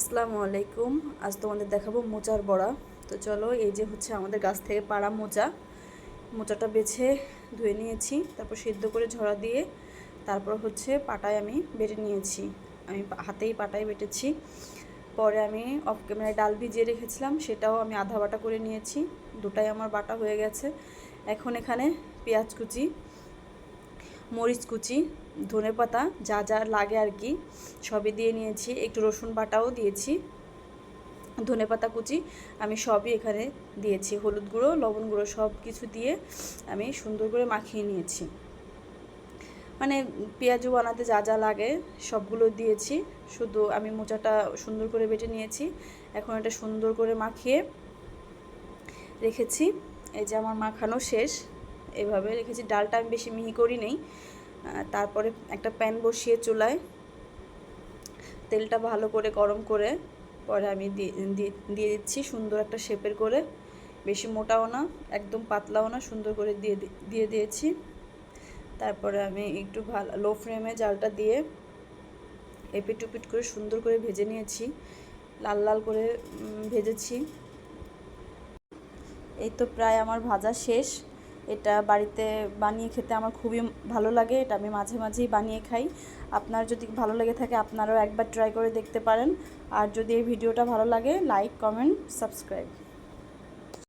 আসসালামু আলাইকুম। আজ তোমাদের দেখাবো মোচার বড়া। তো চলো, এই যে হচ্ছে আমাদের গাছ থেকে পাড়া মোচাটা বেছে ধুয়ে নিয়েছি, তারপর সিদ্ধ করে ঝরা দিয়ে তারপর হচ্ছে পাটায় আমি বেটে নিয়েছি। আমি হাতেই পাটায় বেটেছি। পরে আমি অফ ক্যামেরায় ডাল ভিজিয়ে রেখেছিলাম, সেটাও আমি আধা বাটা করে নিয়েছি। দুটাই আমার বাটা হয়ে গেছে। এখন এখানে পেঁয়াজ কুচি, মরিচ কুচি, ধনেপাতা যা যা লাগে আর কি সবই দিয়ে নিয়েছি। একটু রসুন বাটাও দিয়েছি, ধনেপাতা কুচি আমি সবই এখানে দিয়েছি। হলুদ গুঁড়ো, লবণ গুঁড়ো সব কিছু দিয়ে আমি সুন্দর করে মাখিয়ে নিয়েছি। মানে পেঁয়াজু বানাতে যা যা লাগে সবগুলো দিয়েছি। শুধু আমি মোচাটা সুন্দর করে বেটে নিয়েছি। এখন এটা সুন্দর করে মাখিয়ে রেখেছি। এই যে আমার মাখানো শেষ, এভাবে রেখেছি। ডালটা আমি বেশি মিহি করি নেই। তারপরে একটা প্যান বসিয়ে চুলায় তেলটা ভালো করে গরম করে পরে আমি দিয়ে দিচ্ছি সুন্দর একটা শেপের করে। বেশি মোটাও না, একদম পাতলাও না, সুন্দর করে দিয়ে দিয়েছি। তারপরে আমি একটু লো ফ্লেমে জালটা দিয়ে এপিট ওপিট করে সুন্দর করে ভেজে নিয়েছি, লাল লাল করে ভেজেছি। এই তো প্রায় আমার ভাজা শেষ। এটা বাড়িতে বানিয়ে খেতে আমার খুবই ভালো লাগে। এটা আমি মাঝে মাঝেই বানিয়ে খাই। আপনার যদি ভালো লেগে থাকে আপনারাও একবার ট্রাই করে দেখতে পারেন। আর যদি এই ভিডিওটা ভালো লাগে, লাইক, কমেন্ট, সাবস্ক্রাইব।